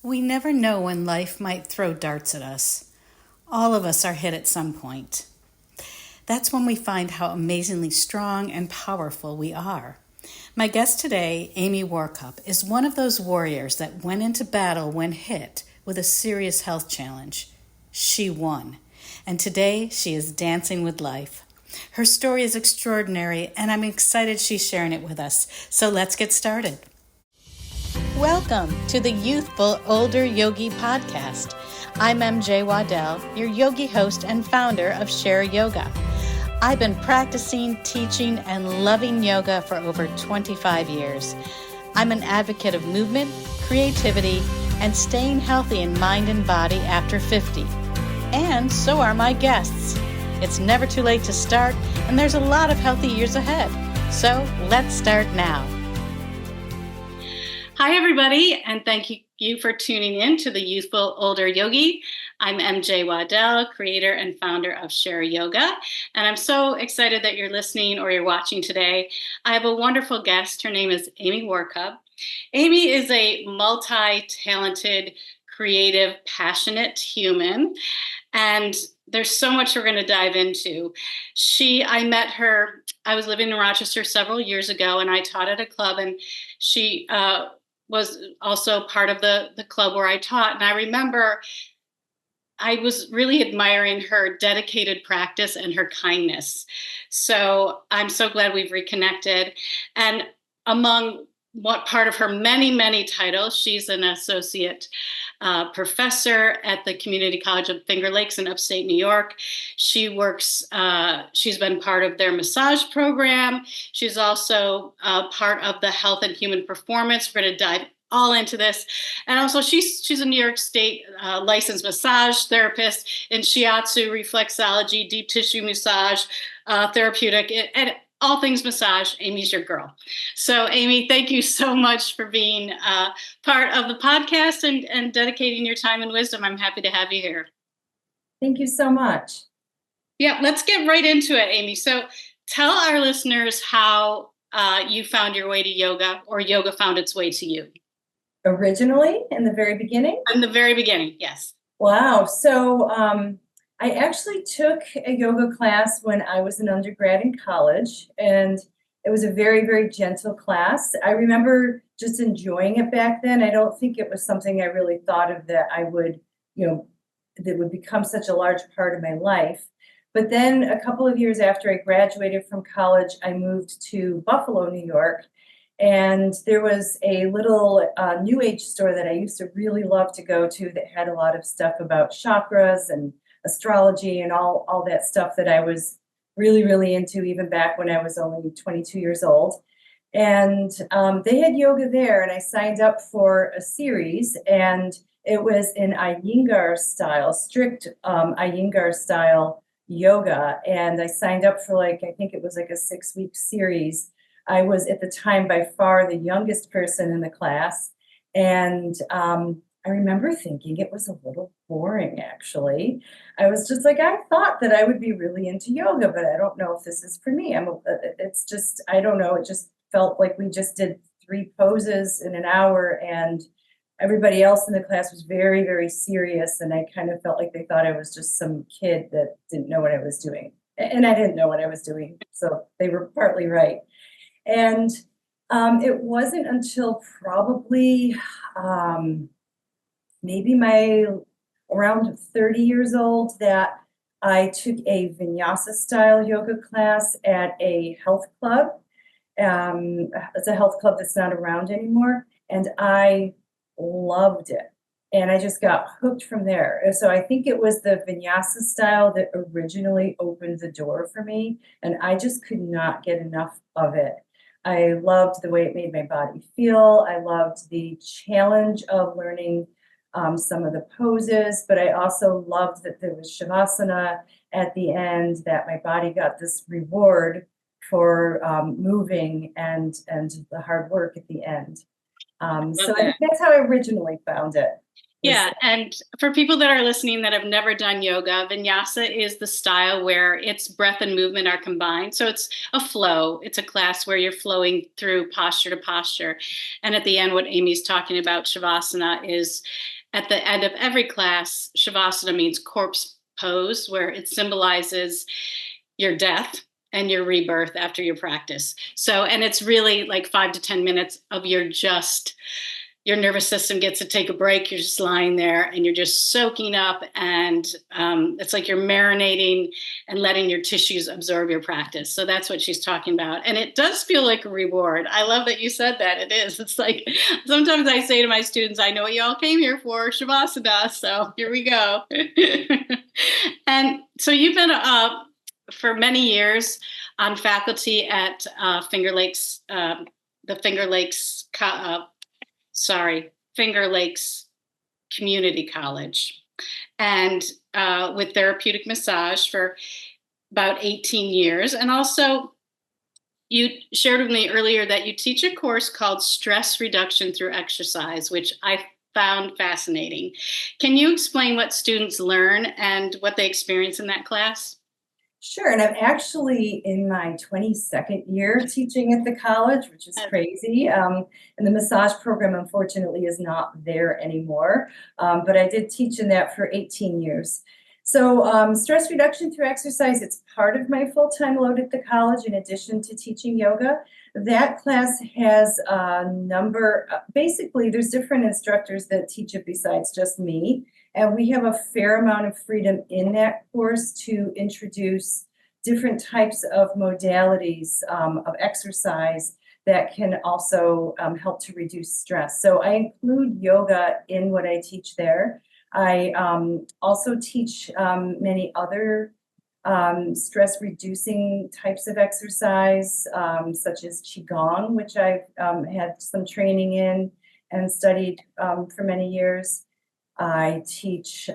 We never know when life might throw darts at us. All of us are hit at some point. That's when we find how amazingly strong and powerful we are. My guest today, Amy Warcup, is one of those warriors that went into battle when hit with a serious health challenge. She won, and today she is dancing with life. Her story is extraordinary, and I'm excited she's sharing it with us. So let's get started. Welcome to the Youthful Older Yogi podcast. I'm MJ Waddell, your yogi host and founder of Share Yoga. I've been practicing, teaching, and loving yoga for over 25 years. I'm an advocate of movement, creativity, and staying healthy in mind and body after 50. And so are my guests. It's never too late to start, and there's a lot of healthy years ahead. So let's start now. Hi, everybody, and thank you for tuning in to the Youthful Older Yogi. I'm MJ Waddell, creator and founder of Share Yoga, and I'm so excited that you're listening or you're watching today. I have a wonderful guest. Her name is Amy Warcup. Amy is a multi-talented, creative, passionate human, and there's so much we're going to dive into. I met her, I was living in Rochester several years ago, and I taught at a club, and she was also part of the club where I taught. And I remember I was really admiring her dedicated practice and her kindness. So I'm so glad we've reconnected. And among what part of her many, many titles, she's an associate professor at the Community College of Finger Lakes in upstate New York. She's been part of their massage program. She's also part of the Health and Human Performance. We're going to dive all into this. And also she's a New York State licensed massage therapist in shiatsu, reflexology, deep tissue massage, therapeutic, and all things massage. Amy's your girl. So Amy, thank you so much for being part of the podcast and dedicating your time and wisdom. I'm happy to have you here. Thank you so much. Yeah, let's get right into it, Amy. So tell our listeners how you found your way to yoga, or yoga found its way to you. Originally, in the very beginning? In the very beginning, yes. Wow. So I actually took a yoga class when I was an undergrad in college, and it was a very, very gentle class. I remember just enjoying it back then. I don't think it was something I really thought of that I would, that would become such a large part of my life. But then a couple of years after I graduated from college, I moved to Buffalo, New York. And there was a little new age store that I used to really love to go to that had a lot of stuff about chakras and astrology and all that stuff that I was really, really into even back when I was only 22 years old. And they had yoga there, and I signed up for a series, and it was in Iyengar style, strict Iyengar style yoga. And I signed up for I think it was like a 6-week series. I was at the time by far the youngest person in the class. And I remember thinking it was a little boring, actually. I was just like, I thought that I would be really into yoga, but I don't know if this is for me. I don't know. It just felt like we just did 3 poses in an hour, and everybody else in the class was very, very serious. And I kind of felt like they thought I was just some kid that didn't know what I was doing. And I didn't know what I was doing. So they were partly right. And it wasn't until probably maybe around 30 years old that I took a vinyasa style yoga class at a health club. It's a health club that's not around anymore. And I loved it. And I just got hooked from there. So I think it was the vinyasa style that originally opened the door for me. And I just could not get enough of it. I loved the way it made my body feel. I loved the challenge of learning some of the poses, but I also loved that there was shavasana at the end, that my body got this reward for moving and the hard work at the end. So I think that's how I originally found it. Yeah, and for people that are listening that have never done yoga, vinyasa is the style where it's breath and movement are combined. So it's a flow. It's a class where you're flowing through posture to posture. And at the end, what Amy's talking about, Shavasana, is at the end of every class, Shavasana means corpse pose, where it symbolizes your death and your rebirth after your practice. So, and it's really like 5 to 10 minutes of your nervous system gets to take a break. You're just lying there and you're just soaking up, and it's like you're marinating and letting your tissues absorb your practice. So that's what she's talking about. And it does feel like a reward. I love that you said that. It is. It's like sometimes I say to my students, I know what y'all came here for, Shavasana. So here we go. And so you've been for many years on faculty at Finger Lakes, Finger Lakes Community College, and with therapeutic massage for about 18 years. And also, you shared with me earlier that you teach a course called Stress Reduction Through Exercise, which I found fascinating. Can you explain what students learn and what they experience in that class? Sure, and I'm actually in my 22nd year teaching at the college, which is crazy. And the massage program, unfortunately, is not there anymore. But I did teach in that for 18 years. So stress reduction through exercise, it's part of my full-time load at the college in addition to teaching yoga. That class has a number, basically there's different instructors that teach it besides just me. And we have a fair amount of freedom in that course to introduce different types of modalities of exercise that can also help to reduce stress. So I include yoga in what I teach there. I also teach many other stress reducing types of exercise, such as Qigong, which I've had some training in and studied for many years. I teach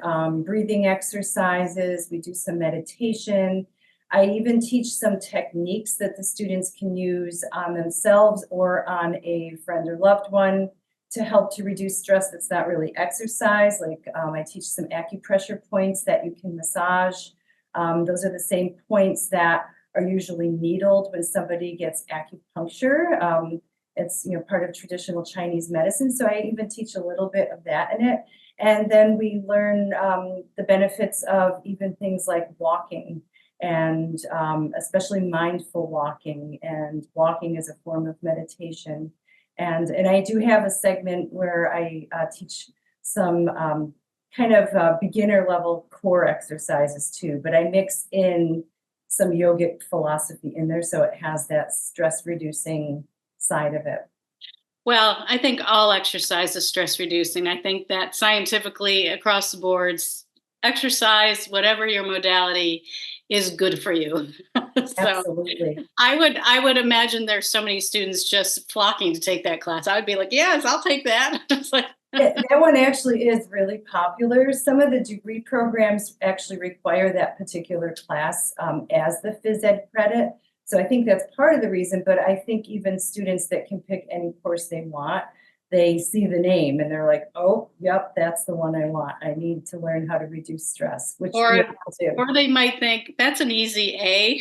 breathing exercises. We do some meditation. I even teach some techniques that the students can use on themselves or on a friend or loved one to help to reduce stress that's not really exercise. Like I teach some acupressure points that you can massage. Those are the same points that are usually needled when somebody gets acupuncture. It's part of traditional Chinese medicine. So I even teach a little bit of that in it. And then we learn the benefits of even things like walking, and especially mindful walking, and walking as a form of meditation. And I do have a segment where I teach some kind of beginner level core exercises too, but I mix in some yogic philosophy in there so it has that stress reducing side of it. Well, I think all exercise is stress reducing. I think that scientifically across the boards, exercise, whatever your modality, is good for you. So Absolutely. I would imagine there's so many students just flocking to take that class. I would be like, yes, I'll take that. It's like, that one actually is really popular. Some of the degree programs actually require that particular class as the phys ed credit. So I think that's part of the reason, but I think even students that can pick any course they want, they see the name and they're like, oh, yep, that's the one I want. I need to learn how to reduce stress, which we all do. Or they might think that's an easy A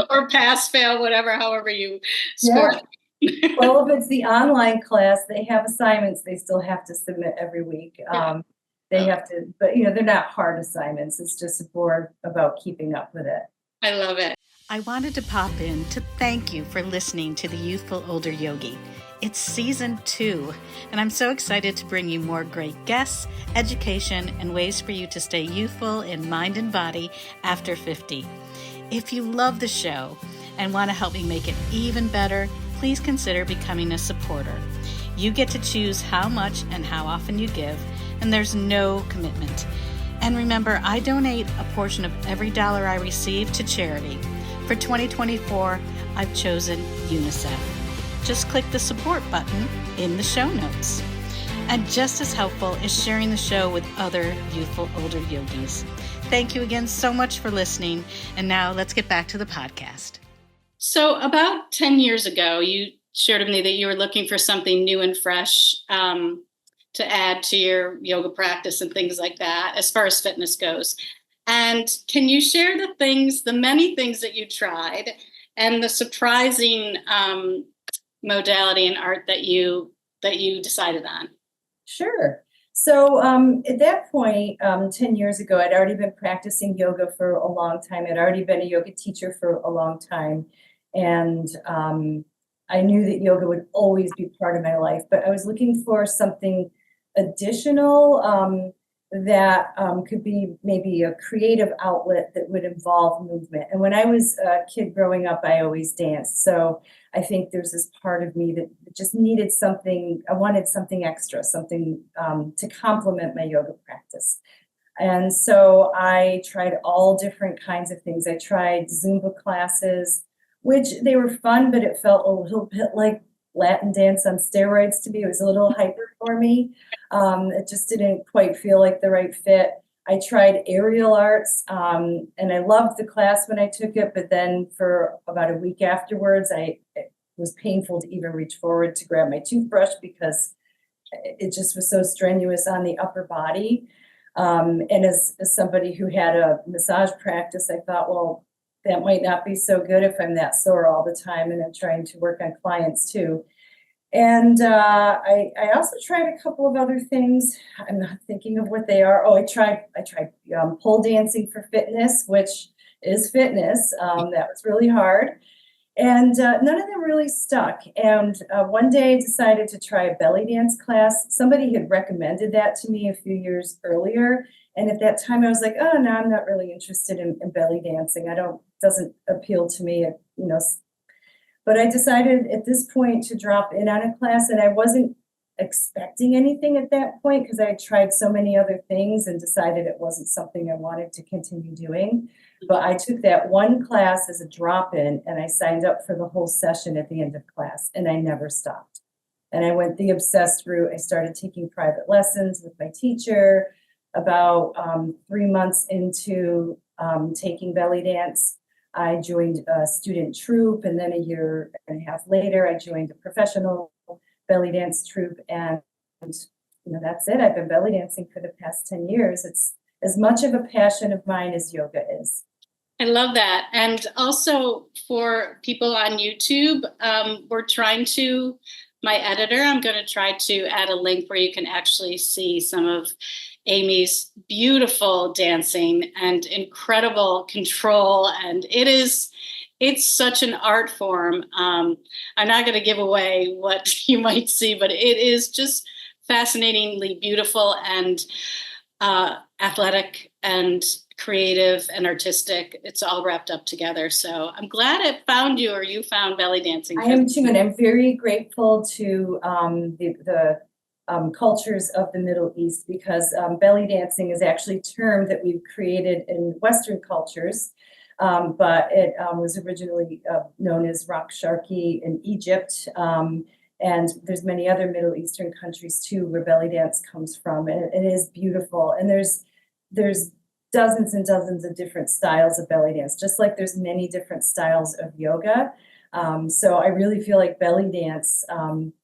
or pass, fail, whatever, however you score. Yeah. Well, if it's the online class, they have assignments they still have to submit every week. They have to, but they're not hard assignments. It's just more about keeping up with it. I love it. I wanted to pop in to thank you for listening to the Youthful Older Yogi. It's season 2, and I'm so excited to bring you more great guests, education, and ways for you to stay youthful in mind and body after 50. If you love the show and want to help me make it even better, please consider becoming a supporter. You get to choose how much and how often you give, and there's no commitment. And remember, I donate a portion of every dollar I receive to charity. For 2024, I've chosen UNICEF. Just click the support button in the show notes. And just as helpful is sharing the show with other youthful older yogis. Thank you again so much for listening. And now let's get back to the podcast. So about 10 years ago, you shared with me that you were looking for something new and fresh to to add to your yoga practice and things like that, as far as fitness goes. And can you share the many things that you tried and the surprising modality and art that you decided on? Sure. So at that point, 10 years ago, I'd already been practicing yoga for a long time. I'd already been a yoga teacher for a long time. And I knew that yoga would always be part of my life, but I was looking for something additional that could be maybe a creative outlet that would involve movement. And when I was a kid growing up, I always danced. So I think there's this part of me that just needed something. I wanted something extra, something to complement my yoga practice. And so I tried all different kinds of things. I tried Zumba classes, which they were fun, but it felt a little bit like Latin dance on steroids to me. It was a little hyper for me. It just didn't quite feel like the right fit. I tried aerial arts, and I loved the class when I took it, but then for about a week afterwards, it was painful to even reach forward to grab my toothbrush because it just was so strenuous on the upper body. And as somebody who had a massage practice, I thought, well, that might not be so good if I'm that sore all the time and I'm trying to work on clients too. And I also tried a couple of other things. I'm not thinking of what they are. Oh, I tried pole dancing for fitness, which is fitness. That was really hard. And none of them really stuck. And one day I decided to try a belly dance class. Somebody had recommended that to me a few years earlier. And at that time I was like, oh, no, I'm not really interested in belly dancing. Doesn't appeal to me, But I decided at this point to drop in on a class, and I wasn't expecting anything at that point because I had tried so many other things and decided it wasn't something I wanted to continue doing. But I took that one class as a drop-in, and I signed up for the whole session at the end of class, and I never stopped. And I went the obsessed route. I started taking private lessons with my teacher. About 3 months into taking belly dance, I joined a student troupe, and then a year and a half later, I joined a professional belly dance troupe, and that's it. I've been belly dancing for the past 10 years. It's as much of a passion of mine as yoga is. I love that. And also for people on YouTube, my editor, I'm going to try to add a link where you can actually see some of Amy's beautiful dancing and incredible control. And it's such an art form. I'm not going to give away what you might see, but it is just fascinatingly beautiful and athletic and creative and artistic. It's all wrapped up together. So I'm glad it found you, or you found belly dancing. I am too, and I'm very grateful to the cultures of the Middle East, because belly dancing is actually a term that we've created in Western cultures, but it was originally known as Raqs, sharqi in Egypt, and there's many other Middle Eastern countries too where belly dance comes from, and it is beautiful. And there's dozens and dozens of different styles of belly dance, just like there's many different styles of yoga. So I really feel like belly dance,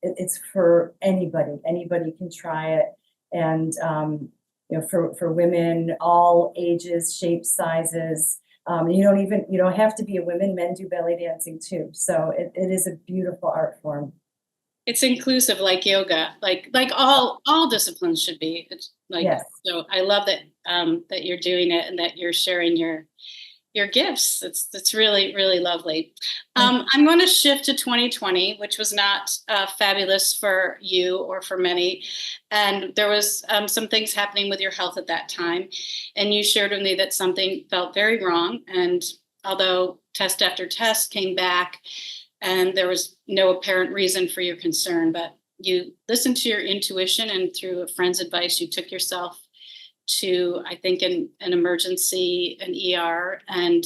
it's for anybody. Anybody can try it. And, for women, all ages, shapes, sizes, you don't have to be a woman. Men do belly dancing too. So it is a beautiful art form. It's inclusive, like yoga, like all disciplines should be. It's like, yes. So I love that that you're doing it and that you're sharing your gifts. It's really, really lovely. I'm going to shift to 2020, which was not fabulous for you or for many. And there was some things happening with your health at that time. And you shared with me that something felt very wrong. And although test after test came back and there was no apparent reason for your concern, but you listened to your intuition, and through a friend's advice, you took yourself to, I think, an emergency, an ER, and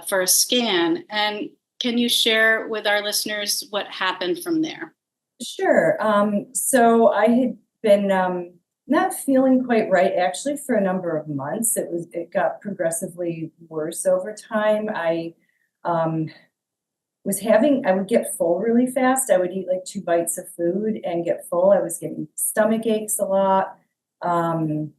for a scan. And can you share with our listeners what happened from there? Sure. So I had been not feeling quite right, actually, for a number of months. It got progressively worse over time. I would get full really fast. I would eat like 2 bites of food and get full. I was getting stomach aches a lot. And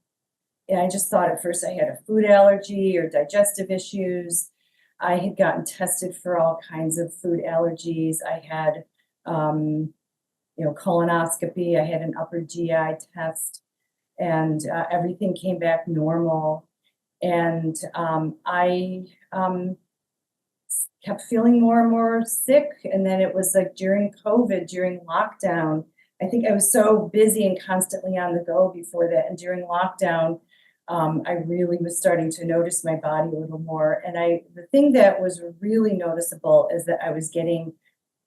I just thought at first I had a food allergy or digestive issues. I had gotten tested for all kinds of food allergies. I had, colonoscopy. I had an upper GI test, and everything came back normal. And I kept feeling more and more sick. And then it was like during COVID, during lockdown, I think I was so busy and constantly on the go before that. And during lockdown, I really was starting to notice my body a little more. And the thing that was really noticeable is that I was getting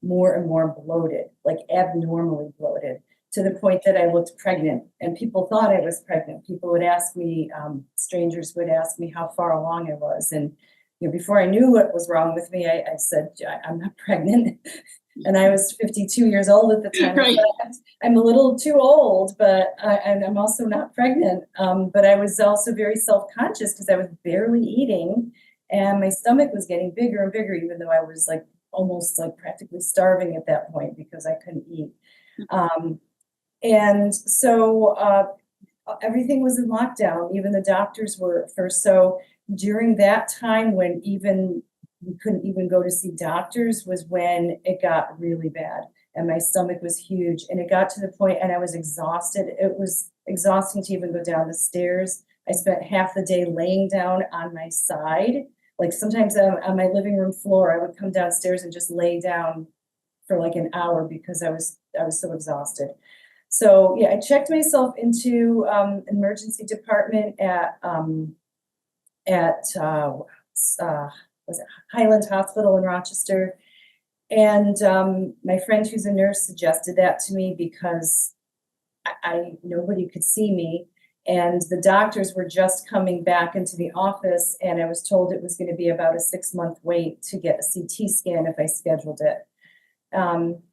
more and more bloated, like abnormally bloated, to the point that I looked pregnant. And people thought I was pregnant. People would ask me, strangers would ask me how far along I was. And before I knew what was wrong with me, I said, I'm not pregnant. And I was 52 years old at the time. Right. I'm a little too old, but I'm also not pregnant. But I was also very self-conscious because I was barely eating, and my stomach was getting bigger and bigger, even though I was like almost like practically starving at that point because I couldn't eat. And so everything was in lockdown. Even the doctors were at first. So during that time when we couldn't even go to see doctors was when it got really bad, and my stomach was huge, and it got to the point, and I was exhausted. It was exhausting to even go down the stairs. I spent half the day laying down on my side. Like sometimes on my living room floor, I would come downstairs and just lay down for like an hour because I was so exhausted. So yeah, I checked myself into emergency department at was it Highland Hospital in Rochester. And my friend who's a nurse suggested that to me because nobody could see me. And the doctors were just coming back into the office, and I was told it was going to be about a 6-month wait to get a CT scan if I scheduled it.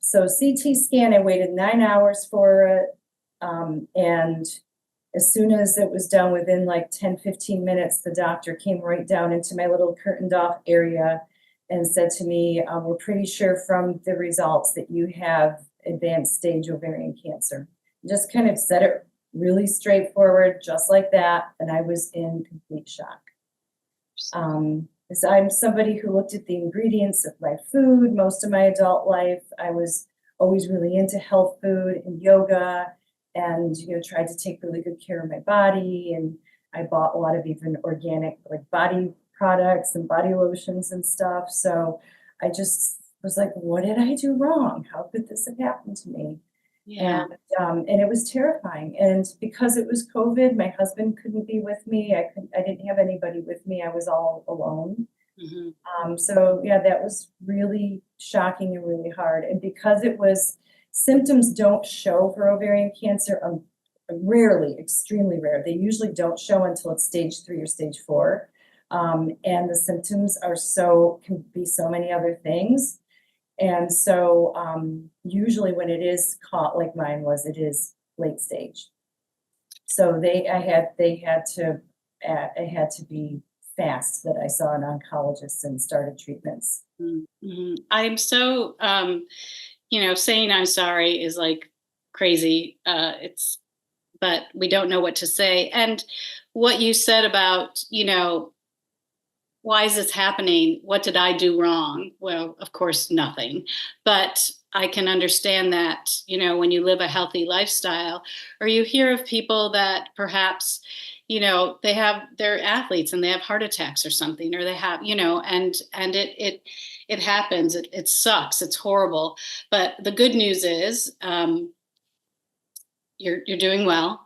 So CT scan, I waited 9 hours for it. And as soon as it was done, within like 10, 15 minutes, the doctor came right down into my little curtained off area and said to me, we're pretty sure from the results that you have advanced stage ovarian cancer. Just kind of said it really straightforward, just like that. And I was in complete shock. Because I'm somebody who looked at the ingredients of my food most of my adult life. I was always really into health food and yoga, and tried to take really good care of my body. And I bought a lot of even organic like body products and body lotions and stuff. So I just was like, what did I do wrong? How could this have happened to me? Yeah. And it was terrifying. And because it was COVID, my husband couldn't be with me. I didn't have anybody with me. I was all alone. Mm-hmm. So yeah, that was really shocking and really hard. And because it was symptoms don't show for ovarian cancer, rarely, extremely rare. They usually don't show until it's stage 3 or stage 4. And the symptoms can be so many other things. And so usually when it is caught like mine was, it is late stage. So I had to be fast that I saw an oncologist and started treatments. Mm-hmm. I'm so, saying I'm sorry is like crazy. But we don't know what to say. And what you said about, why is this happening? What did I do wrong? Well, of course, nothing. But I can understand that, when you live a healthy lifestyle, or you hear of people that perhaps, they're athletes and they have heart attacks or something, or they have, and it happens. It sucks. It's horrible. But the good news is you're doing well,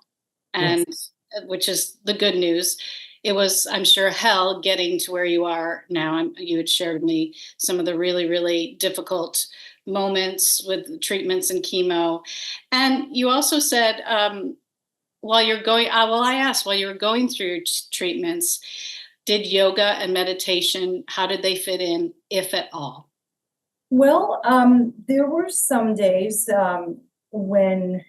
and Yes. which is the good news. It was, I'm sure, hell getting to where you are now. You had shared with me some of the really, really difficult moments with treatments and chemo. And you also said, while you're going, I asked, while you were going through treatments, did yoga and meditation, how did they fit in, if at all? Well, there were some days when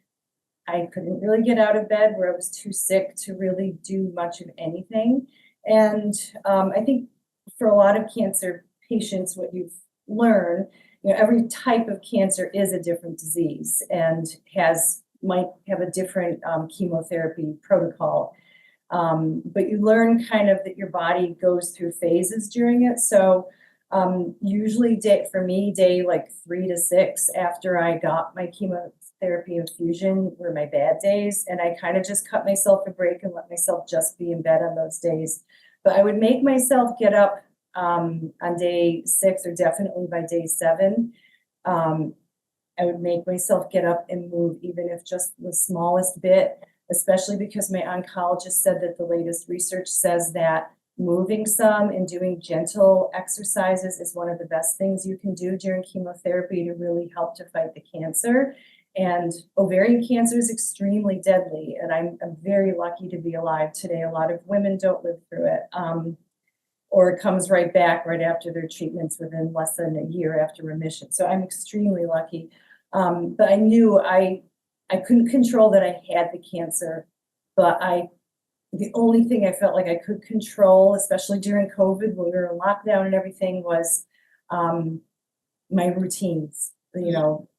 I couldn't really get out of bed, where I was too sick to really do much of anything. And I think for a lot of cancer patients, what you've learn, every type of cancer is a different disease and might have a different chemotherapy protocol. But you learn kind of that your body goes through phases during it. So usually for me, day like 3 to 6 after I got my chemotherapy infusion were my bad days. And I kind of just cut myself a break and let myself just be in bed on those days. But I would make myself get up on day 6 or definitely by day 7. I would make myself get up and move, even if just the smallest bit, especially because my oncologist said that the latest research says that moving some and doing gentle exercises is one of the best things you can do during chemotherapy to really help to fight the cancer. And ovarian cancer is extremely deadly, and I'm very lucky to be alive today. A lot of women don't live through it, or it comes right back right after their treatments within less than a year after remission. So I'm extremely lucky. But I knew I couldn't control that I had the cancer, but the only thing I felt like I could control, especially during COVID when we were in lockdown and everything, was my routines,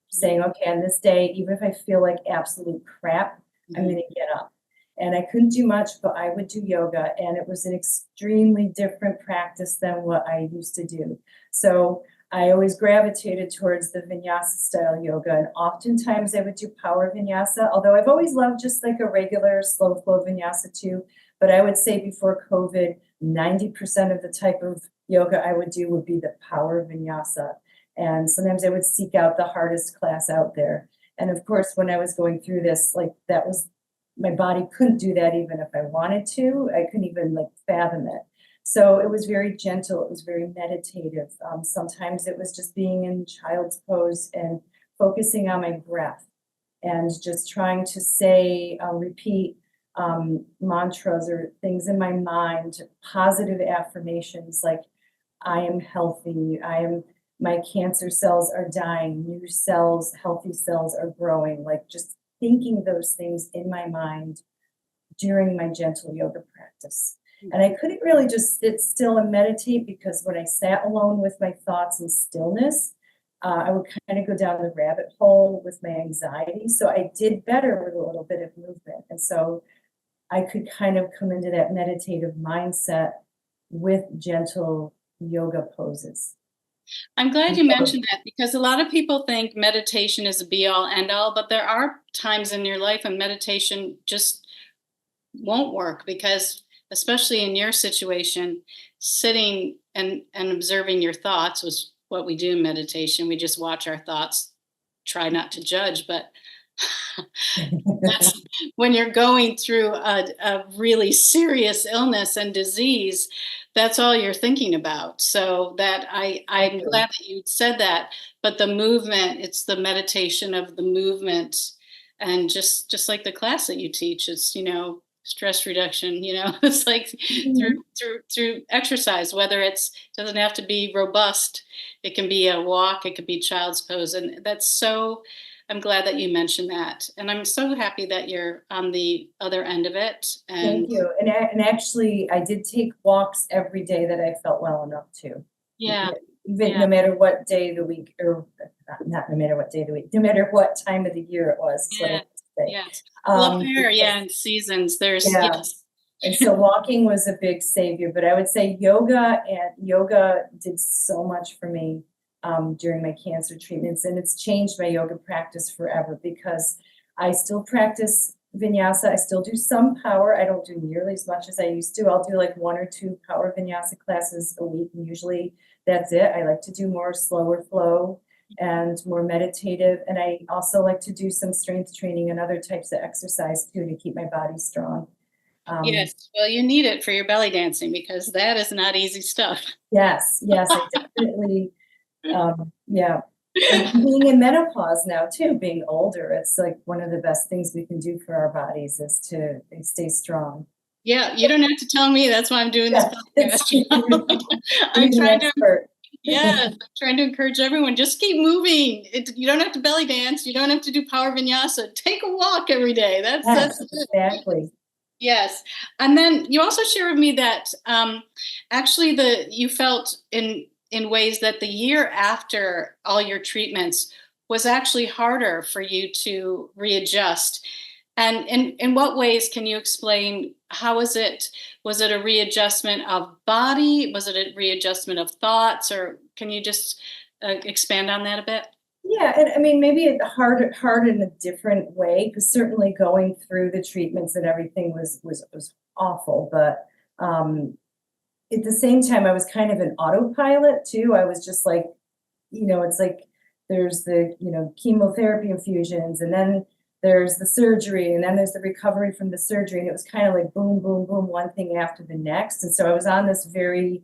saying, okay, on this day, even if I feel like absolute crap, I'm going to get up. And I couldn't do much, but I would do yoga, and it was an extremely different practice than what I used to do. So I always gravitated towards the vinyasa style yoga, and oftentimes I would do power vinyasa, although I've always loved just like a regular slow flow vinyasa too. But I would say before COVID, 90% of the type of yoga I would do would be the power vinyasa. And sometimes I would seek out the hardest class out there. And of course, when I was going through this, my body couldn't do that even if I wanted to. I couldn't even fathom it. So it was very gentle. It was very meditative. Sometimes it was just being in child's pose and focusing on my breath and just trying to repeat mantras or things in my mind, positive affirmations like, I am healthy. My cancer cells are dying. New cells, healthy cells are growing. Just thinking those things in my mind during my gentle yoga practice. And I couldn't really just sit still and meditate, because when I sat alone with my thoughts in stillness, I would kind of go down the rabbit hole with my anxiety. So I did better with a little bit of movement. And so I could kind of come into that meditative mindset with gentle yoga poses. I'm glad you mentioned that, because a lot of people think meditation is a be all end all, but there are times in your life when meditation just won't work, because especially in your situation, sitting and observing your thoughts was what we do in meditation. We just watch our thoughts, try not to judge, but that's when you're going through a really serious illness and disease, that's all you're thinking about. So I'm glad that you said that, but the movement, it's the meditation of the movement. And just like the class that you teach, it's, stress reduction, it's like through exercise, whether doesn't have to be robust. It can be a walk, it could be child's pose. And I'm glad that you mentioned that. And I'm so happy that you're on the other end of it. Thank you. And actually, I did take walks every day that I felt well enough to. Yeah. No matter what day of the week, or not no matter what day of the week, no matter what time of the year it was. Yeah. Yes. And seasons. Yes. And so walking was a big savior, but I would say yoga did so much for me during my cancer treatments, and it's changed my yoga practice forever, because I still practice vinyasa. I still do some power. I don't do nearly as much as I used to. I'll do 1 or 2 power vinyasa classes a week, and usually that's it. I like to do more slower flow and more meditative. And I also like to do some strength training and other types of exercise too, to keep my body strong. Yes, well, you need it for your belly dancing, because that is not easy stuff. Yes, I definitely, yeah. And being in menopause now too, being older, it's one of the best things we can do for our bodies is to stay strong. Yeah, you don't have to tell me. That's why I'm doing this podcast. I'm trying to encourage everyone. Just keep moving. You don't have to belly dance. You don't have to do power vinyasa. Take a walk every day. That's exactly. Yes. And then you also shared with me that actually you felt in in ways that the year after all your treatments was actually harder for you to readjust. And in what ways can you explain how was it a readjustment of body? Was it a readjustment of thoughts? Or can you just expand on that a bit? Yeah, and I mean, maybe it hard in a different way, because certainly going through the treatments and everything was awful. But at the same time, I was kind of an autopilot too. I was just like, it's like there's the, chemotherapy infusions, and then there's the surgery, and then there's the recovery from the surgery. And it was kind of like boom, boom, boom, one thing after the next. And so I was on this very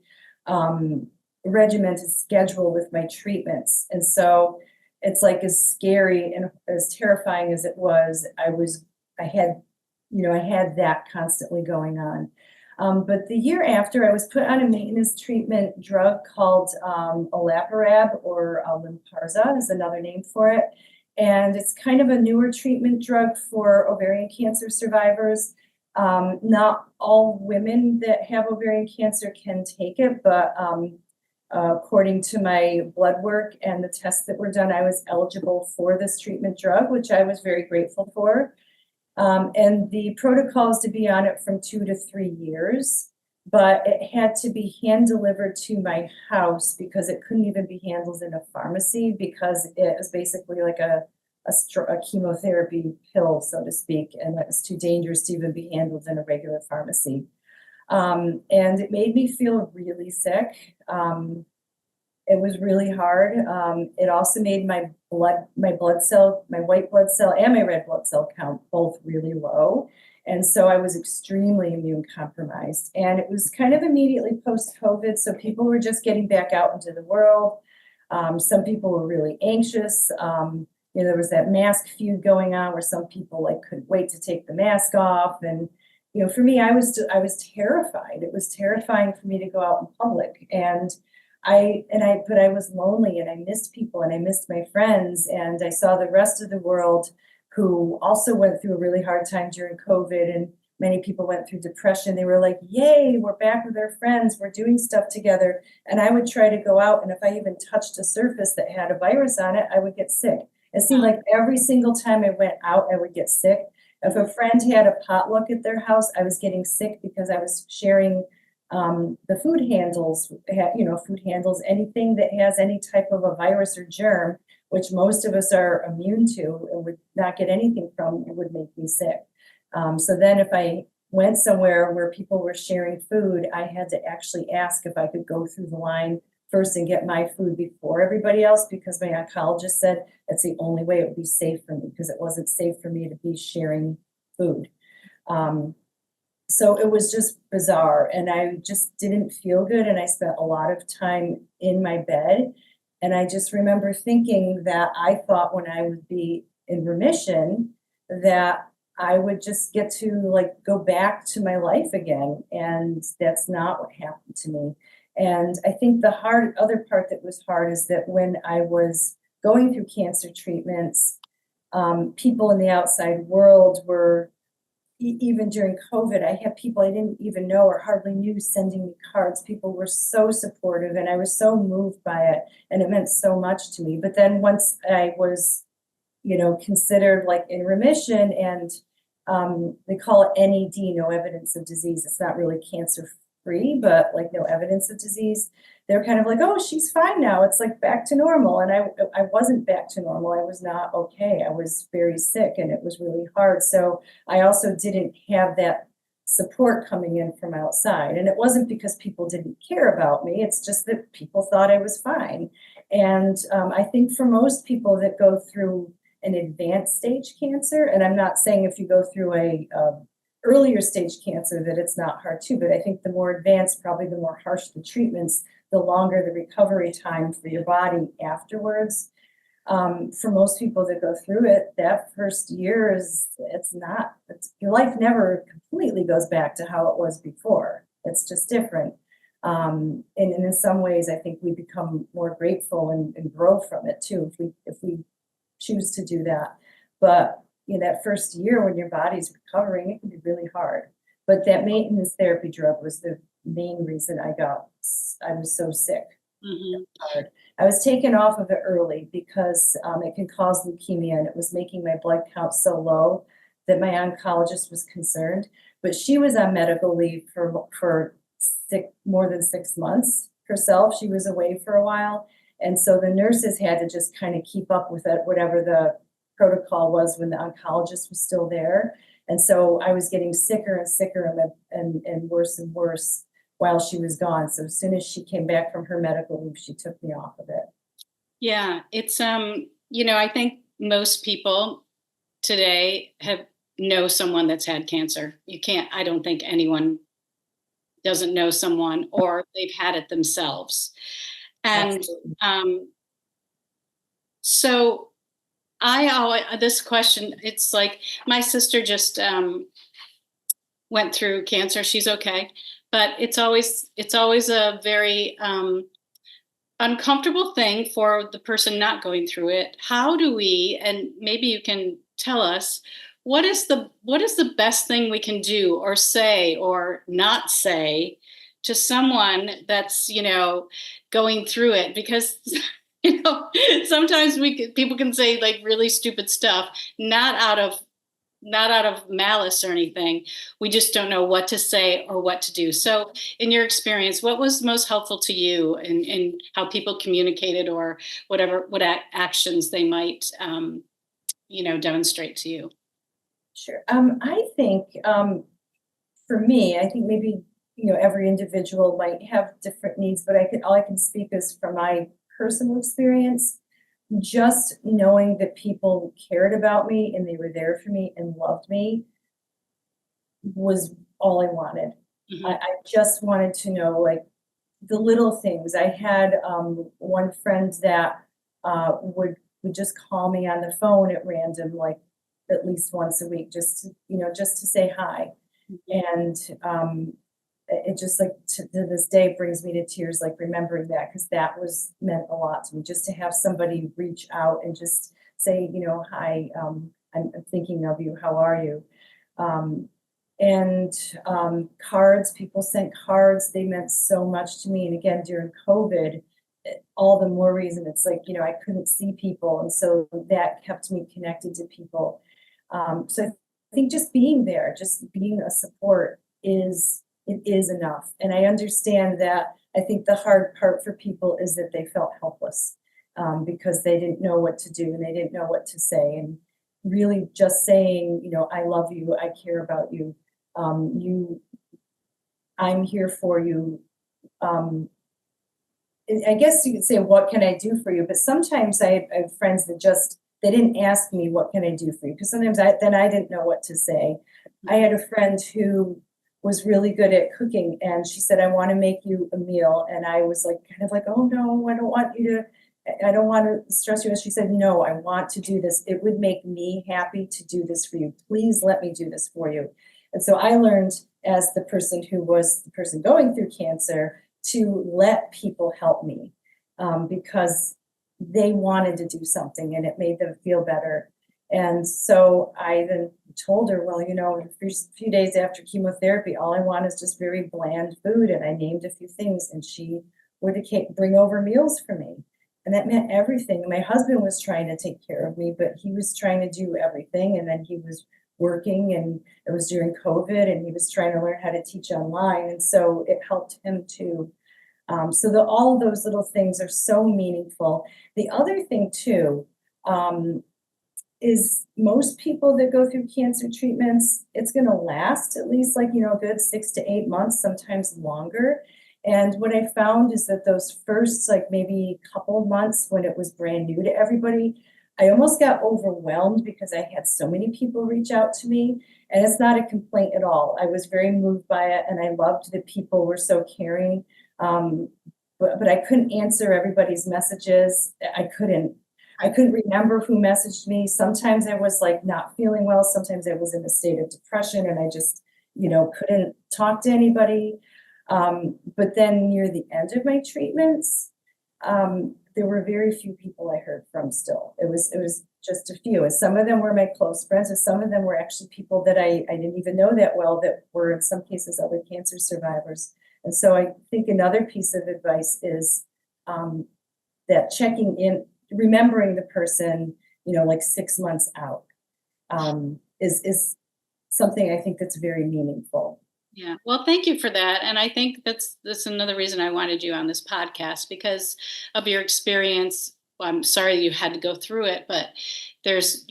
regimented schedule with my treatments. And so it's like as scary and as terrifying as it was, I had, I had that constantly going on. But the year after, I was put on a maintenance treatment drug called olaparib, or Lynparza is another name for it. And it's kind of a newer treatment drug for ovarian cancer survivors. Not all women that have ovarian cancer can take it, but according to my blood work and the tests that were done, I was eligible for this treatment drug, which I was very grateful for. And the protocol is to be on it from 2 to 3 years, but it had to be hand delivered to my house because it couldn't even be handled in a pharmacy, because it was basically like a chemotherapy pill, so to speak, and it was too dangerous to even be handled in a regular pharmacy. And it made me feel really sick. It was really hard. It also made my white blood cell, and my red blood cell count both really low. And so I was extremely immune compromised. And it was kind of immediately post-COVID. So people were just getting back out into the world. Some people were really anxious. There was that mask feud going on where some people like couldn't wait to take the mask off. And for me, I was terrified. It was terrifying for me to go out in public. But I was lonely, and I missed people, and I missed my friends, and I saw the rest of the world who also went through a really hard time during COVID, and many people went through depression. They were like, yay, we're back with our friends, we're doing stuff together. And I would try to go out, and if I even touched a surface that had a virus on it, I would get sick. It seemed like every single time I went out, I would get sick. If a friend had a potluck at their house, I was getting sick because I was sharing the food handles, anything that has any type of a virus or germ, which most of us are immune to and would not get anything from, it would make me sick. So then if I went somewhere where people were sharing food, I had to actually ask if I could go through the line first and get my food before everybody else, because my oncologist said it's the only way it would be safe for me, because it wasn't safe for me to be sharing food. So it was just bizarre, and I just didn't feel good, and I spent a lot of time in my bed. And I just remember thinking that I thought when I would be in remission that I would just get to like go back to my life again, and that's not what happened to me. And I think the other part that was hard is that when I was going through cancer treatments, people in the outside world were, even during COVID, I had people I didn't even know or hardly knew sending me cards. People were so supportive, and I was so moved by it, and it meant so much to me. But then once I was, considered like in remission, and they call it NED, no evidence of disease. It's not really cancer free, but like no evidence of disease. They're kind of like, oh, she's fine now. It's like back to normal. And I wasn't back to normal. I was not okay. I was very sick, and it was really hard. So I also didn't have that support coming in from outside. And it wasn't because people didn't care about me. It's just that people thought I was fine. And I think for most people that go through an advanced stage cancer, and I'm not saying if you go through a earlier stage cancer that it's not hard too, but I think the more advanced, probably the more harsh the treatments, the longer the recovery time for your body afterwards. For most people that go through it, that first year your life never completely goes back to how it was before. It's just different. And in some ways, I think we become more grateful and grow from it too, if we choose to do that. But that first year when your body's recovering, it can be really hard. But that maintenance therapy drug was the main reason I was so sick. Mhm. hard. I was taken off of it early because it can cause leukemia, and it was making my blood count so low that my oncologist was concerned. But she was on medical leave for more than 6 months herself. She was away for a while, and so the nurses had to just kind of keep up with it, whatever the protocol was when the oncologist was still there. And so I was getting sicker and sicker and worse and worse while she was gone. So as soon as she came back from her medical leave, she took me off of it. Yeah, it's I think most people today have know someone that's had cancer. I don't think anyone doesn't know someone or they've had it themselves. And Absolutely. so I always this question, it's like my sister just went through cancer. She's okay, but it's always a very uncomfortable thing for the person not going through it. How do we, and maybe you can tell us, what is the best thing we can do or say or not say to someone that's going through it? Because sometimes people can say like really stupid stuff, not out of malice or anything. We just don't know what to say or what to do. So, in your experience, what was most helpful to you in how people communicated or what actions they might, demonstrate to you? Sure. I think for me, I think maybe every individual might have different needs, but all I can speak is from my personal experience. Just knowing that people cared about me and they were there for me and loved me was all I wanted. Hmm. I just wanted to know, like, the little things. I had one friend that would just call me on the phone at random, like at least once a week, just to say hi. And it just like to this day brings me to tears, like remembering that, because that was meant a lot to me, just to have somebody reach out and just say, hi, I'm thinking of you, how are you? um, and cards, people sent cards, they meant so much to me. And again, during COVID, all the more reason. It's like, I couldn't see people, and so that kept me connected to people. So I think just being there, just being a support is enough. And I understand that. I think the hard part for people is that they felt helpless, because they didn't know what to do and they didn't know what to say. And really just saying, I love you, I care about you, you, I'm here for you. Um, I guess you could say, what can I do for you? But sometimes I have friends that they didn't ask me, what can I do for you? Because sometimes I didn't know what to say. I had a friend who was really good at cooking, and she said, I want to make you a meal. And I was like, kind of like, oh no, I don't want to stress you. And she said, no, I want to do this. It would make me happy to do this for you. Please let me do this for you. And so I learned, as the person who was the person going through cancer, to let people help me, because they wanted to do something and it made them feel better. And so I then told her, well, a few days after chemotherapy, all I want is just very bland food. And I named a few things, and she would bring over meals for me. And that meant everything. My husband was trying to take care of me, but he was trying to do everything. And then he was working, and it was during COVID, and he was trying to learn how to teach online. And so it helped him too. So all of those little things are so meaningful. The other thing too, is most people that go through cancer treatments, it's going to last at least like, a good 6 to 8 months, sometimes longer. And what I found is that those first, like maybe couple of months when it was brand new to everybody, I almost got overwhelmed because I had so many people reach out to me. And it's not a complaint at all. I was very moved by it, and I loved that people were so caring. But I couldn't answer everybody's messages. I couldn't remember who messaged me. Sometimes I was like not feeling well. Sometimes I was in a state of depression and I just, couldn't talk to anybody. But then near the end of my treatments, there were very few people I heard from still. It was just a few. And some of them were my close friends, and some of them were actually people that I didn't even know that well, that were in some cases other cancer survivors. And so I think another piece of advice is, that checking in, remembering the person, like 6 months out, is something I think that's very meaningful. Yeah. Well, thank you for that. And I think that's another reason I wanted you on this podcast, because of your experience. Well, I'm sorry you had to go through it, but there's,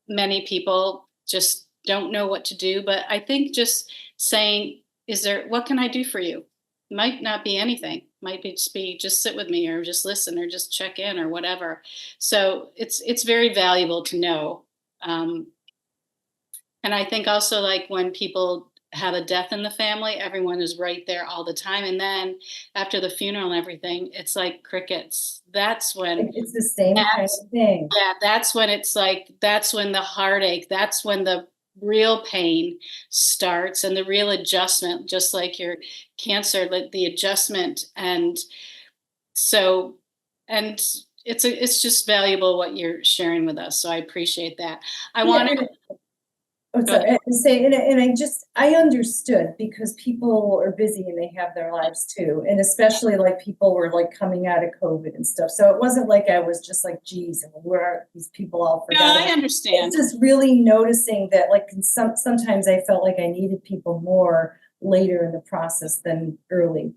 many people just don't know what to do. But I think just saying, what can I do for you? Might not be anything. Might be just sit with me, or just listen, or just check in, or whatever. So it's very valuable to know. And I think also, like, when people have a death in the family, everyone is right there all the time. And then after the funeral and everything, it's like crickets. That's when It's the same kind of thing. Yeah, that's when that's when the heartache, that's when the real pain starts, and the real adjustment, just like your cancer, like the adjustment. And so, and it's just valuable what you're sharing with us. So I appreciate that. I want to. Oh, sorry. I understood, because people are busy and they have their lives too. And especially, like, people were like coming out of COVID and stuff. So it wasn't like I was just like, geez, where are these people all No, forgotten? I understand. It's just really noticing that, like, sometimes I felt like I needed people more later in the process than early.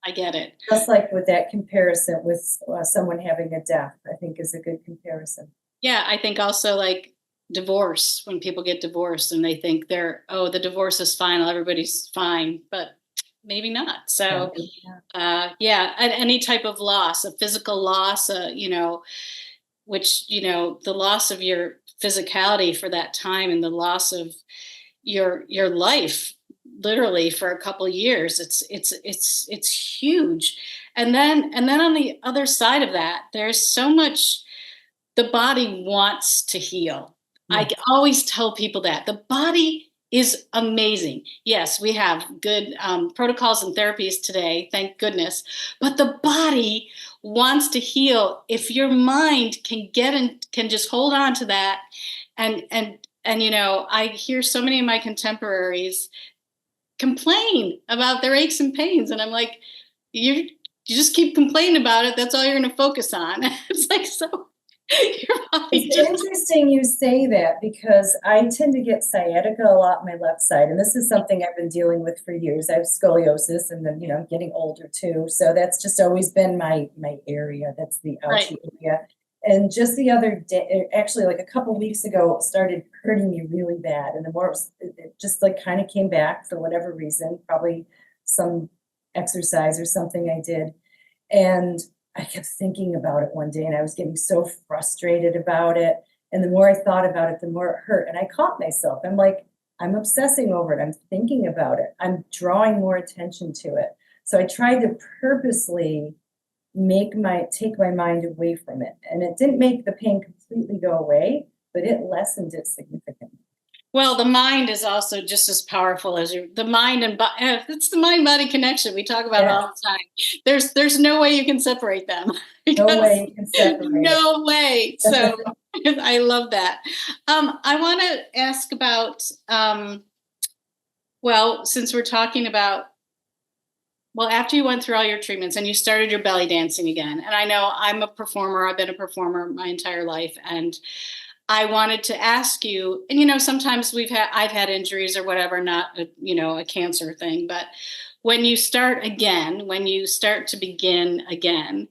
I get it. Just like with that comparison with someone having a death, I think is a good comparison. Yeah, I think also, like, divorce, when people get divorced and they think the divorce is final, everybody's fine, but maybe not. So and any type of loss, a physical loss, which, the loss of your physicality for that time, and the loss of your life, literally, for a couple of years, it's huge. And then on the other side of that, there's so much. The body wants to heal. I always tell people that the body is amazing. Yes, we have good protocols and therapies today, thank goodness. But the body wants to heal. If your mind can just hold on to that, and I hear so many of my contemporaries complain about their aches and pains, and I'm like, you just keep complaining about it. That's all you're going to focus on. It's like, so. It's interesting you say that, because I tend to get sciatica a lot on my left side, and this is something I've been dealing with for years. I have scoliosis, and then I'm getting older too, so that's just always been my area. That's the ouchie area. And just the other day, actually, like a couple weeks ago, it started hurting me really bad, and the more it just like kind of came back for whatever reason, probably some exercise or something I did, and I kept thinking about it one day, and I was getting so frustrated about it. And the more I thought about it, the more it hurt. And I caught myself. I'm like, I'm obsessing over it. I'm thinking about it. I'm drawing more attention to it. So I tried to purposely take my mind away from it. And it didn't make the pain completely go away, but it lessened it significantly. Well, the mind is also just as powerful as the mind and body. It's the mind-body connection. We talk about it all the time. There's no way you can separate them. No way you can separate. No way. So I love that. I want to ask about, since we're talking about, after you went through all your treatments and you started your belly dancing again, and I know I'm a performer. I've been a performer my entire life, and I wanted to ask you, and sometimes I've had injuries or whatever, not a cancer thing, but when you start to begin again,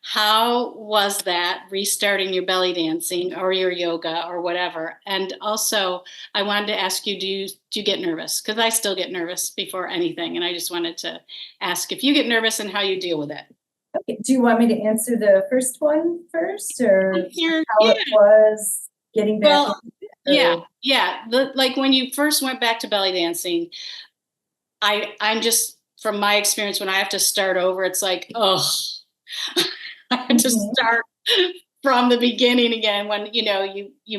how was that restarting your belly dancing or your yoga or whatever? And also, I wanted to ask you, do you get nervous? Because I still get nervous before anything, and I just wanted to ask if you get nervous and how you deal with it. Okay. Do you want me to answer the first one first, or how it was getting back? Like when you first went back to belly dancing, I'm just, from my experience, when I have to start over, it's like, oh, I have to start from the beginning again. When you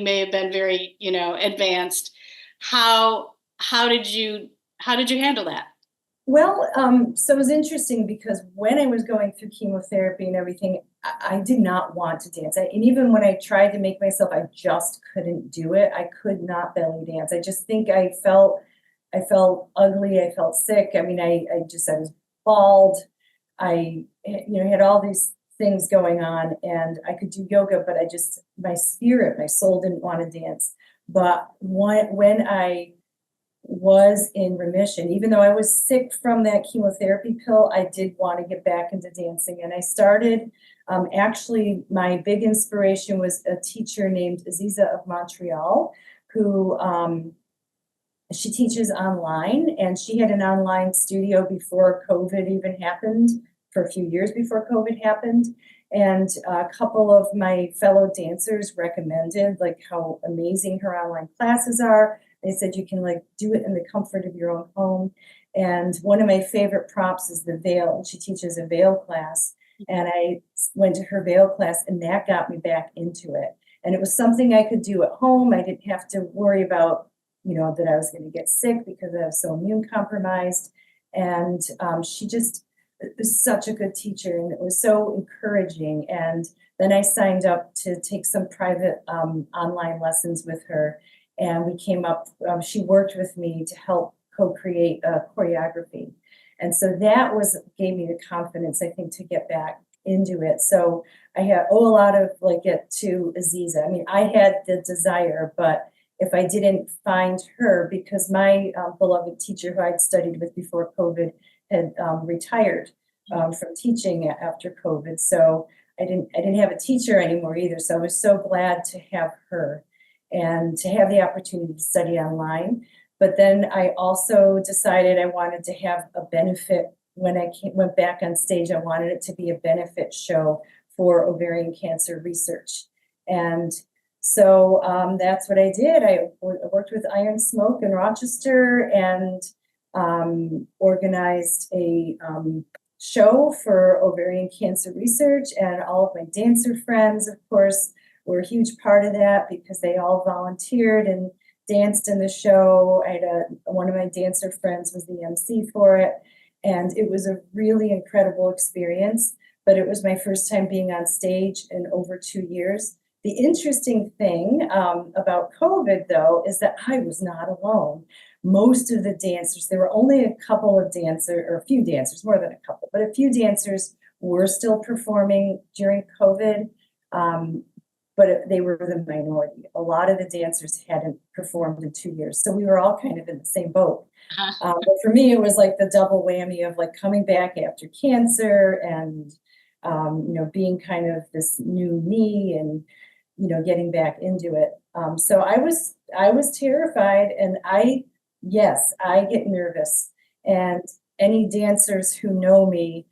may have been very advanced. How did you handle that? Well, so it was interesting, because when I was going through chemotherapy and everything, I did not want to dance. And even when I tried to make myself, I just couldn't do it. I could not belly dance. I just think I felt ugly. I felt sick. I mean, I was bald. I had all these things going on, and I could do yoga, but my spirit, my soul didn't want to dance. But when I was in remission, even though I was sick from that chemotherapy pill, I did want to get back into dancing. And I started, actually, my big inspiration was a teacher named Aziza of Montreal, who she teaches online, and she had an online studio before COVID even happened, for a few years before COVID happened. And a couple of my fellow dancers recommended like how amazing her online classes are. They said you can like do it in the comfort of your own home. And one of my favorite props is the veil, and she teaches a veil class. And I went to her veil class, and that got me back into it. And it was something I could do at home. I didn't have to worry about, that I was going to get sick because I was so immune compromised. And she just was such a good teacher, and it was so encouraging. And then I signed up to take some private online lessons with her. And we came up, she worked with me to help co-create a choreography. And so that gave me the confidence, I think, to get back into it. So I owe a lot of it to Aziza. I mean, I had the desire, but if I didn't find her, because my beloved teacher who I'd studied with before COVID had retired from teaching after COVID. So I didn't have a teacher anymore either. So I was so glad to have her and to have the opportunity to study online. But then I also decided I wanted to have a benefit. When I went back on stage, I wanted it to be a benefit show for ovarian cancer research. And so that's what I did. I worked with Iron Smoke in Rochester and organized a show for ovarian cancer research. And all of my dancer friends, of course, were a huge part of that because they all volunteered and danced in the show. I had one of my dancer friends was the MC for it. And it was a really incredible experience, but it was my first time being on stage in over 2 years. The interesting thing about COVID, though, is that I was not alone. Most of the dancers, there were only a couple of dancers, or a few dancers, more than a couple, but a few dancers were still performing during COVID, but they were the minority. A lot of the dancers hadn't performed in 2 years, so we were all kind of in the same boat. But for me, it was like the double whammy of like coming back after cancer and, being kind of this new me and, getting back into it. So I was terrified, and I get nervous, and any dancers who know me,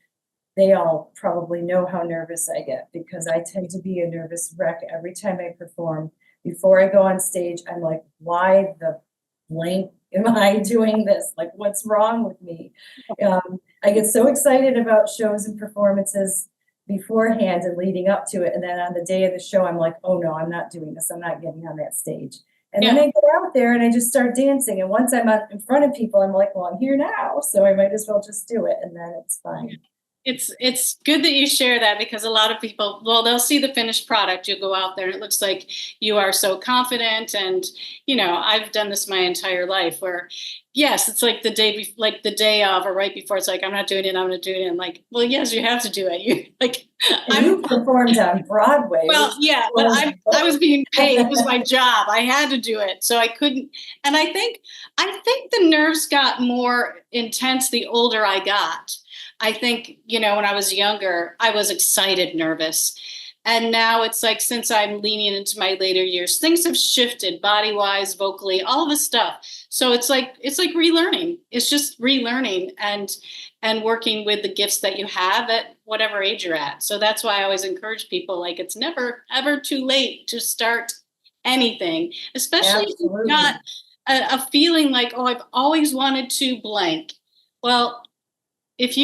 they all probably know how nervous I get because I tend to be a nervous wreck every time I perform. Before I go on stage, I'm like, why the blank am I doing this? Like, what's wrong with me? I get so excited about shows and performances beforehand and leading up to it. And then on the day of the show, I'm like, oh no, I'm not doing this. I'm not getting on that stage. And then I go out there and I just start dancing. And once I'm out in front of people, I'm like, well, I'm here now, so I might as well just do it. And then it's fine. It's good that you share that because a lot of people, well, they'll see the finished product. You'll go out there and it looks like you are so confident. And, I've done this my entire life where, yes, it's like the day of or right before. It's like, I'm not doing it. I'm not doing it. And like, well, yes, you have to do it. You performed on Broadway. Well, yeah, but I was being paid. It was my job. I had to do it. So I couldn't. And I think the nerves got more intense the older I got. I think, when I was younger, I was excited, nervous. And now it's like, since I'm leaning into my later years, things have shifted body-wise, vocally, all of this stuff. So it's like relearning. It's just relearning and working with the gifts that you have at whatever age you're at. So that's why I always encourage people, like, it's never, ever too late to start anything, especially if you've got a feeling like, oh, I've always wanted to blank. Well, if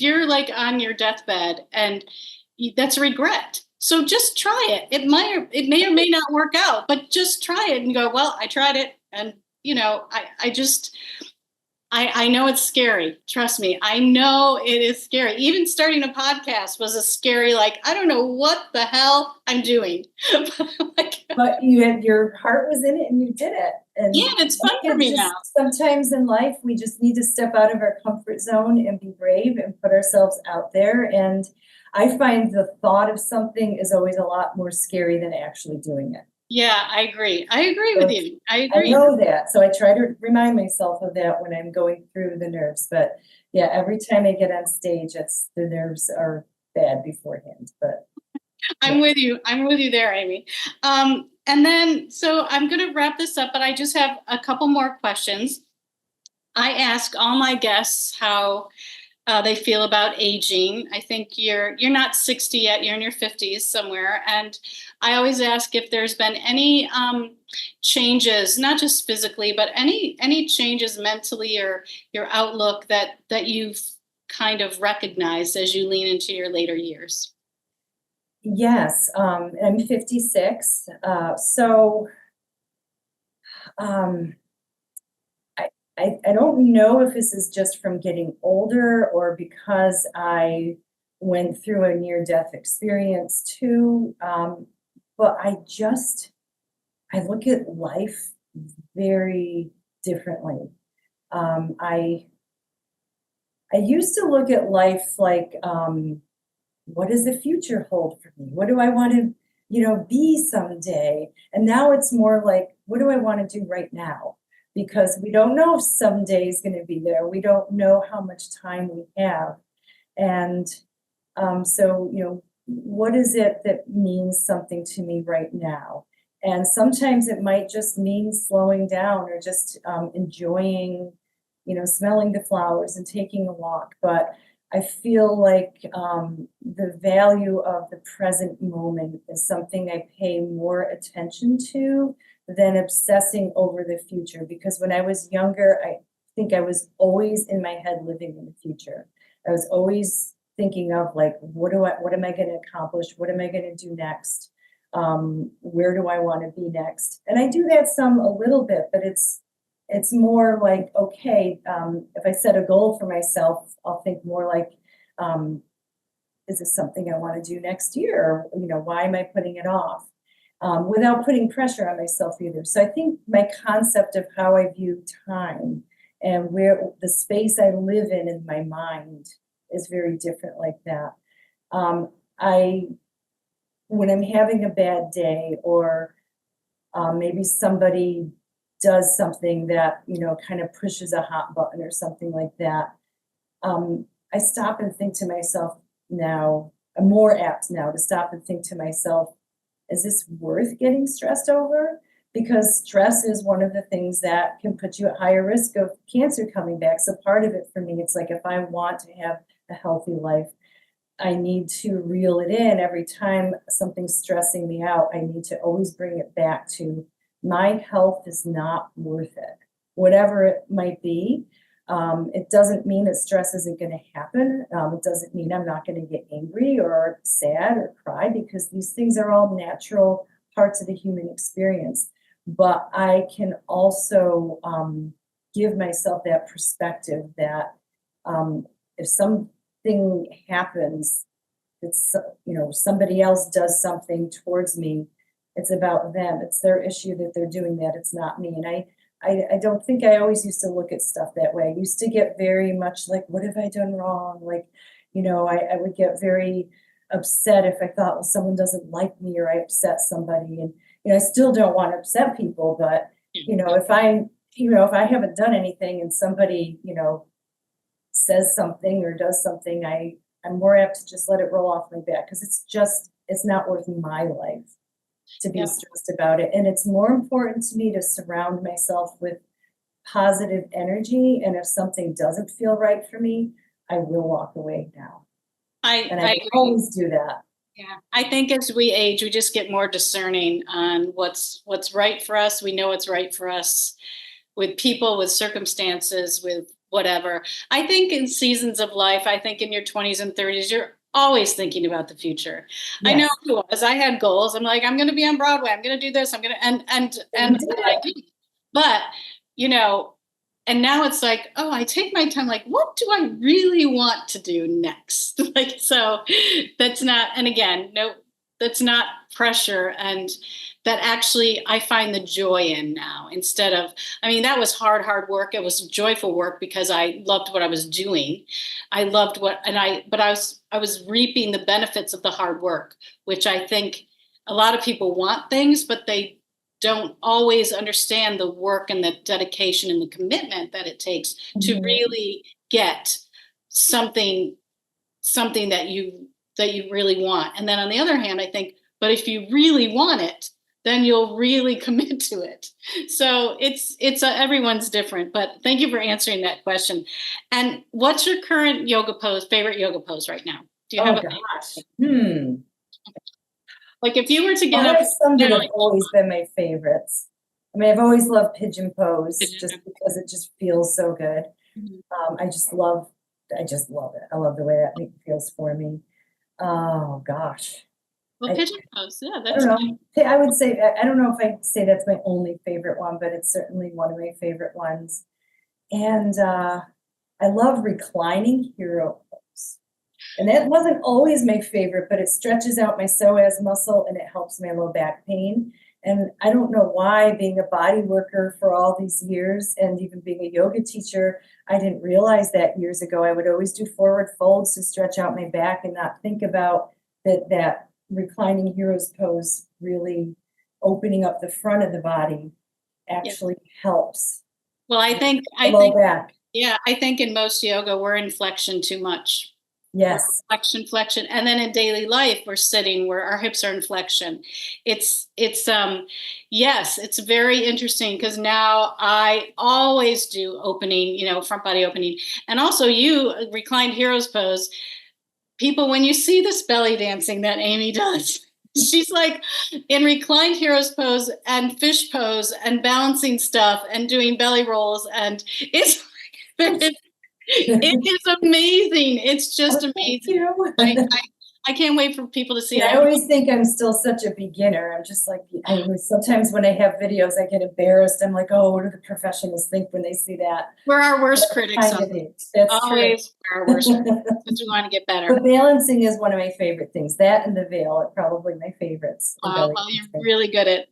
you're like on your deathbed and that's a regret. So just try it. It may or may not work out, but just try it and go, well, I tried it. And, I know it's scary. Trust me. I know it is scary. Even starting a podcast was a scary, like, I don't know what the hell I'm doing. But your heart was in it and you did it. And Yeah, it's I fun think for me it's now. just sometimes in life, we just need to step out of our comfort zone and be brave and put ourselves out there. And I find the thought of something is always a lot more scary than actually doing it. Yeah, I agree. I agree So with you. I I agree. know that. So I try to remind myself of that when I'm going through the nerves. But yeah, every time I get on stage, the nerves are bad beforehand. But I'm with you. I'm with you there, Amy. And then, so I'm going to wrap this up, but I just have a couple more questions. I ask all my guests how they feel about aging. I think you're not 60 yet; you're in your 50s somewhere. And I always ask if there's been any changes, not just physically, but any changes mentally or your outlook that you've kind of recognized as you lean into your later years. yes, I'm 56. Um, I don't know if this is just from getting older or because I went through a near-death experience too. But I look at life very differently. I used to look at life like, what does the future hold for me? What do I want to, be someday? And now it's more like, what do I want to do right now? Because we don't know if someday is going to be there. We don't know how much time we have. And so, what is it that means something to me right now? And sometimes it might just mean slowing down or just enjoying, smelling the flowers and taking a walk. But I feel like the value of the present moment is something I pay more attention to than obsessing over the future. Because when I was younger, I think I was always in my head living in the future. I was always thinking of like, what am I going to accomplish? What am I going to do next? Where do I want to be next? And I do that a little bit, but it's more like, okay, if I set a goal for myself, I'll think more like, is this something I want to do next year? Or, why am I putting it off? Without putting pressure on myself either. So I think my concept of how I view time and where the space I live in my mind is very different like that. I when I'm having a bad day or maybe somebody does something that, kind of pushes a hot button or something like that, I stop and think to myself now, I'm more apt now to stop and think to myself, is this worth getting stressed over? Because stress is one of the things that can put you at higher risk of cancer coming back. So part of it for me, it's like if I want to have a healthy life, I need to reel it in every time something's stressing me out. I need to always bring it back to my health is not worth it, whatever it might be. It doesn't mean that stress isn't going to happen. It doesn't mean I'm not going to get angry or sad or cry because these things are all natural parts of the human experience. But I can also give myself that perspective that if something happens, it's, somebody else does something towards me, it's about them. It's their issue that they're doing that. It's not me. And I don't think I always used to look at stuff that way. I used to get very much like, what have I done wrong? Like, I would get very upset if I thought, well, someone doesn't like me or I upset somebody. And, I still don't want to upset people, but, if I haven't done anything and somebody, says something or does something, I'm more apt to just let it roll off my back because it's not worth my life to be stressed about it. And it's more important to me to surround myself with positive energy. And if something doesn't feel right for me, I will walk away now. I always do that. Yeah, I think as we age, we just get more discerning on what's right for us. We know what's right for us with people, with circumstances, with whatever. I think in seasons of life, I think in your 20s and 30s, you're always thinking about the future. Yes. I know who was. I had goals. I'm like, I'm going to be on Broadway. I'm going to do this. I'm going to, and I did. But, and now it's like, oh, I take my time. Like, what do I really want to do next? Like, so that's not, and again, no, that's not pressure. And that actually I find the joy in now, instead of, I mean, that was hard work. It was joyful work because I loved what I was doing. I loved but I was reaping the benefits of the hard work, which I think a lot of people want things, but they don't always understand the work and the dedication and the commitment that it takes to really get something that you really want. And then on the other hand, I think, but if you really want it, then you'll really commit to it. So everyone's different, but thank you for answering that question. And what's your current favorite yoga pose right now? Do you have a gosh. Like if you were to get I up, have some that have always been my favorites. I mean, I've always loved pigeon pose just because it just feels so good. I just love it. I love the way that feels for me. Oh gosh. Well, pigeon pose, yeah, that's. I don't know. I would say, I don't know if I'd say that's my only favorite one, but it's certainly one of my favorite ones. And I love reclining hero pose. And that wasn't always my favorite, but it stretches out my psoas muscle and it helps my low back pain. And I don't know why, being a body worker for all these years and even being a yoga teacher, I didn't realize that years ago. I would always do forward folds to stretch out my back and not think about that reclining hero's pose really opening up the front of the body actually helps. Well, I think back. Yeah, I think in most yoga we're in flexion too much. Yes. Flexion. And then in daily life, we're sitting where our hips are in flexion. It's very interesting because now I always do opening, front body opening. And also reclined heroes pose. People, when you see this belly dancing that Amy does, she's like in reclined heroes pose and fish pose and balancing stuff and doing belly rolls. And it is amazing. It's just amazing. I can't wait for people to see it. I always think I'm still such a beginner. I'm just like, sometimes when I have videos, I get embarrassed. I'm like, oh, what do the professionals think when they see that? We're our worst critics. That's always our worst critics because we want to get better. But balancing is one of my favorite things. That and the veil are probably my favorites. Well, you're really good at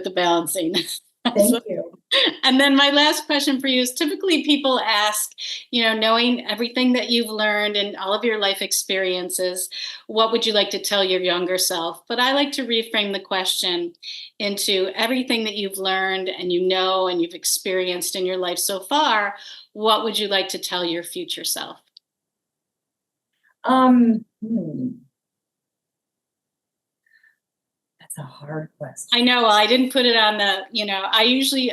the balancing. Thank you. And then my last question for you is, typically people ask, knowing everything that you've learned and all of your life experiences, what would you like to tell your younger self? But I like to reframe the question into everything that you've learned and and you've experienced in your life so far. What would you like to tell your future self? A hard question. I know. Well, I didn't put it on I usually,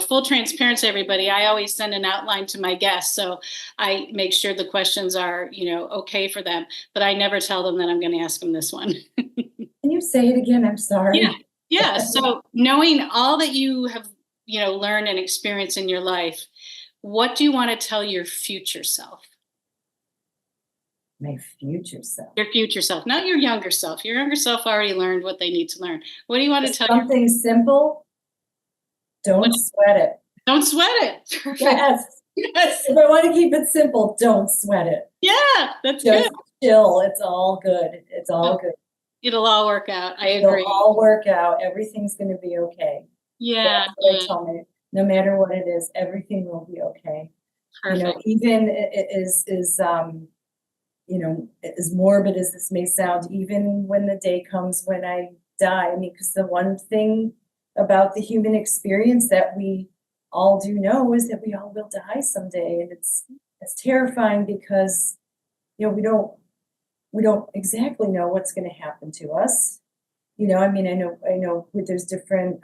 full transparency, everybody, I always send an outline to my guests. So I make sure the questions are, okay for them, but I never tell them that I'm going to ask them this one. Can you say it again? I'm sorry. Yeah. So knowing all that you have, learned and experienced in your life, what do you want to tell your future self? My future self. Your future self, not your younger self. Your younger self already learned what they need to learn. What do you want to tell something simple? Don't sweat it. Don't sweat it. Yes. If I want to keep it simple, don't sweat it. Yeah, that's good. Just chill. It's all good. It's all good. It'll all work out. I agree. It'll all work out. Everything's going to be okay. Yeah. That's what I tell me. No matter what it is, everything will be okay. Perfect. Even it is as morbid as this may sound, even when the day comes when I die, because the one thing about the human experience that we all do know is that we all will die someday. And it's terrifying because, we don't exactly know what's going to happen to us. I know there's different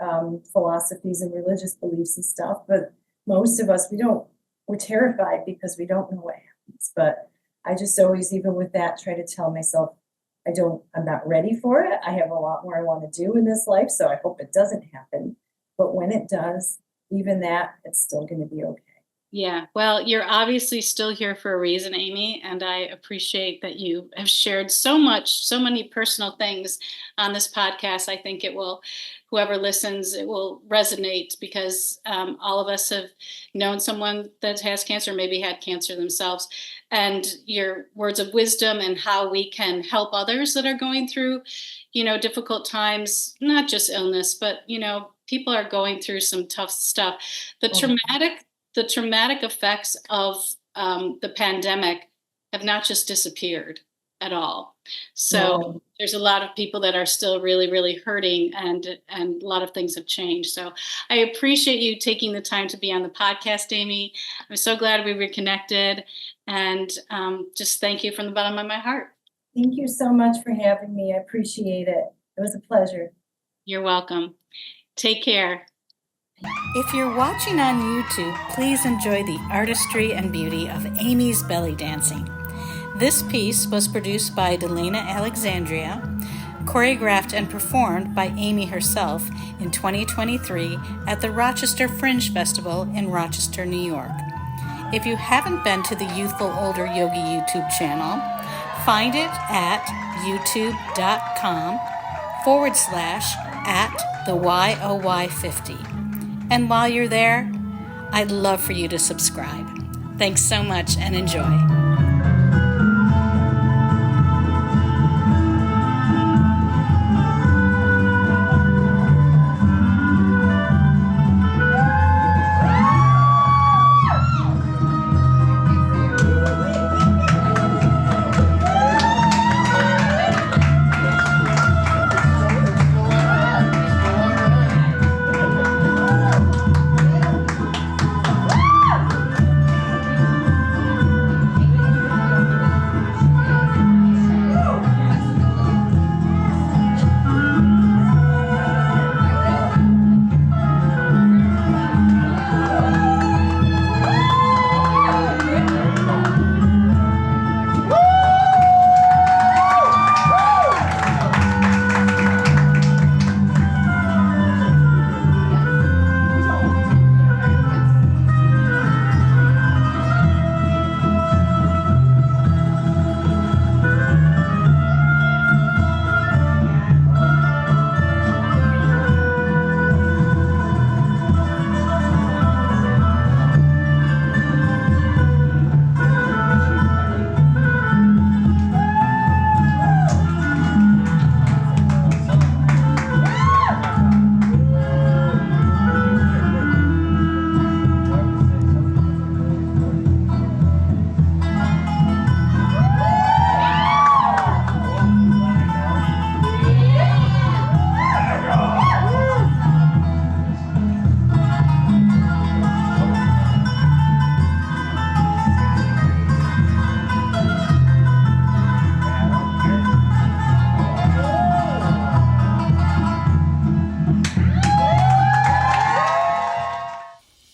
philosophies and religious beliefs and stuff, but most of us, we're terrified because we don't know what happens. But I just always, even with that, try to tell myself, I'm not ready for it. I have a lot more I want to do in this life, so I hope it doesn't happen. But when it does, even that, it's still going to be okay. Yeah, well, you're obviously still here for a reason, Amy, and I appreciate that you have shared so much, so many personal things on this podcast. I think it will, whoever listens, it will resonate because all of us have known someone that has cancer, maybe had cancer themselves, and your words of wisdom and how we can help others that are going through, difficult times, not just illness, but, people are going through some tough stuff. The Oh, traumatic effects of the pandemic have not just disappeared at all. So no. there's a lot of people that are still really, really hurting, and a lot of things have changed. So I appreciate you taking the time to be on the podcast, Amy. I'm so glad we reconnected, and just thank you from the bottom of my heart. Thank you so much for having me. I appreciate it. It was a pleasure. You're welcome. Take care. If you're watching on YouTube, please enjoy the artistry and beauty of Amy's belly dancing. This piece was produced by Delana Alexandria, choreographed and performed by Amy herself in 2023 at the Rochester Fringe Festival in Rochester, New York. If you haven't been to the Youthful Older Yogi YouTube channel, find it at youtube.com/@the YOY50. And while you're there, I'd love for you to subscribe. Thanks so much and enjoy.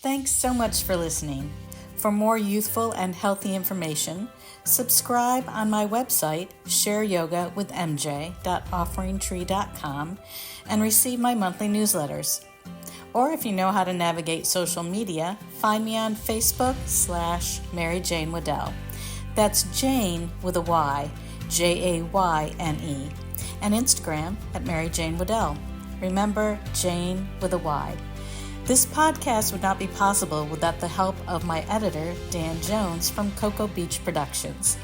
Thanks so much for listening. For more youthful and healthy information, subscribe on my website, shareyogawithmj.offeringtree.com, and receive my monthly newsletters. Or if you know how to navigate social media, find me on Facebook /Mary Jane Waddell. That's Jane with a Y, Jayne, and Instagram at Mary Jane Waddell. Remember, Jane with a Y. This podcast would not be possible without the help of my editor, Dan Jones from Cocoa Beach Productions.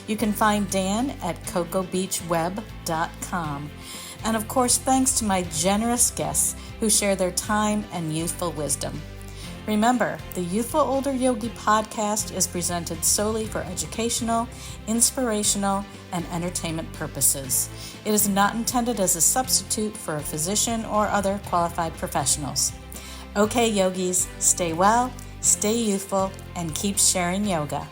You can find Dan at cocoabeachweb.com. And of course, thanks to my generous guests who share their time and youthful wisdom. Remember, the Youthful Older Yogi podcast is presented solely for educational, inspirational, and entertainment purposes. It is not intended as a substitute for a physician or other qualified professionals. Okay, yogis, stay well, stay youthful, and keep sharing yoga.